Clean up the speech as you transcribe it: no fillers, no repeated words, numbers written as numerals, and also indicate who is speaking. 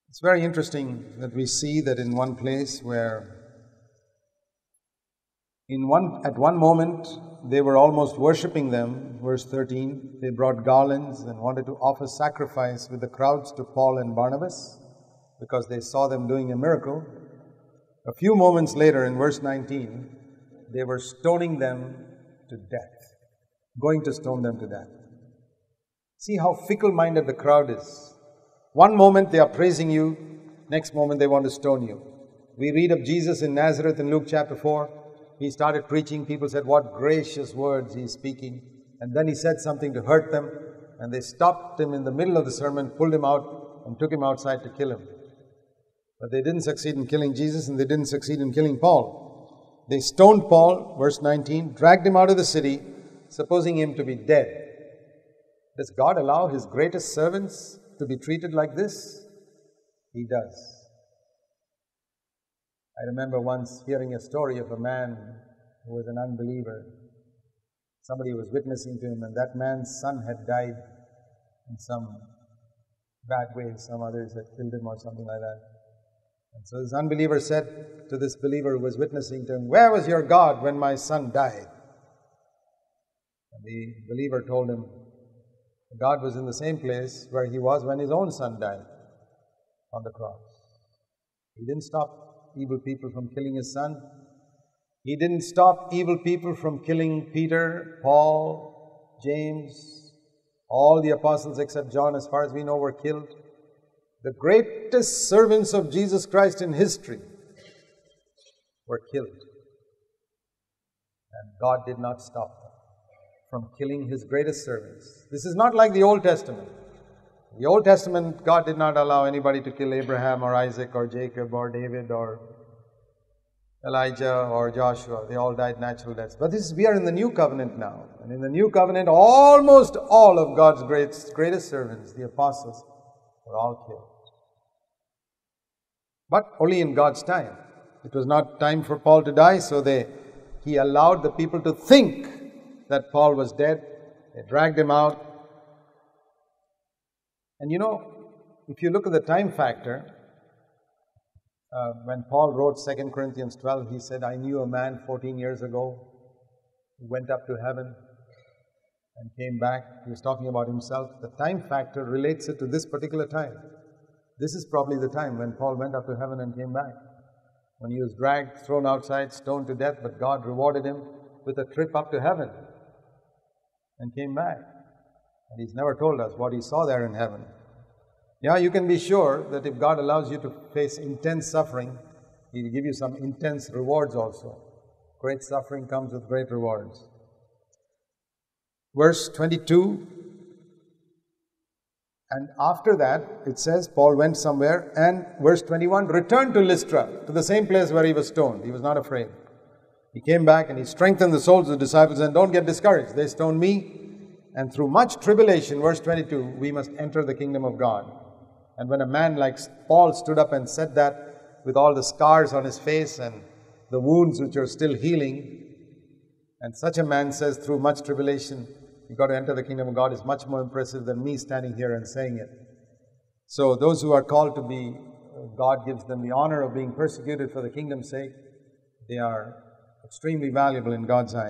Speaker 1: It's very interesting that we see that in one place where at one moment they were almost worshipping them, verse 13, they brought garlands and wanted to offer sacrifice with the crowds to Paul and Barnabas because they saw them doing a miracle. A few moments later in verse 19, they were stoning them to death, going to stone them to death. See how fickle-minded the crowd is. One moment they are praising you, next moment they want to stone you. We read of Jesus in Nazareth in Luke chapter 4. He started preaching. People said, what gracious words he is speaking. And then he said something to hurt them. And they stopped him in the middle of the sermon, pulled him out and took him outside to kill him. But they didn't succeed in killing Jesus and they didn't succeed in killing Paul. They stoned Paul, verse 19, dragged him out of the city, supposing him to be dead. Does God allow His greatest servants to be treated like this? He does. I remember once hearing a story of a man who was an unbeliever. Somebody was witnessing to him, and that man's son had died in some bad way. Some others had killed him or something like that. And so this unbeliever said to this believer who was witnessing to him, "Where was your God when my son died?" And the believer told him, God was in the same place where he was when his own son died on the cross. He didn't stop evil people from killing his son. He didn't stop evil people from killing Peter, Paul, James. All the apostles except John, as far as we know, were killed. The greatest servants of Jesus Christ in history were killed. And God did not stop them from killing His greatest servants. This is not like the Old Testament. In the Old Testament, God did not allow anybody to kill Abraham or Isaac or Jacob or David or Elijah or Joshua. They all died natural deaths. But we are in the New Covenant now. And in the New Covenant, almost all of God's greatest servants, the apostles, were all killed. But only in God's time. It was not time for Paul to die, so He allowed the people to think that Paul was dead. They dragged him out. And if you look at the time factor, when Paul wrote 2 Corinthians 12, he said, I knew a man 14 years ago who went up to heaven and came back. He was talking about himself. The time factor relates it to this particular time. This is probably the time when Paul went up to heaven and came back. When he was dragged, thrown outside, stoned to death, but God rewarded him with a trip up to heaven and came back. And He's never told us what He saw there in heaven. Yeah, you can be sure that if God allows you to face intense suffering, He'll give you some intense rewards also. Great suffering comes with great rewards. Verse 22, and after that, it says, Paul went somewhere, and verse 21, returned to Lystra, to the same place where he was stoned. He was not afraid. He came back and he strengthened the souls of the disciples, and don't get discouraged. They stoned me, and through much tribulation, verse 22, we must enter the kingdom of God. And when a man like Paul stood up and said that with all the scars on his face and the wounds which are still healing, and such a man says through much tribulation, you've got to enter the kingdom of God, is much more impressive than me standing here and saying it. So those who are called to be, God gives them the honor of being persecuted for the kingdom's sake. They are extremely valuable in God's eyes.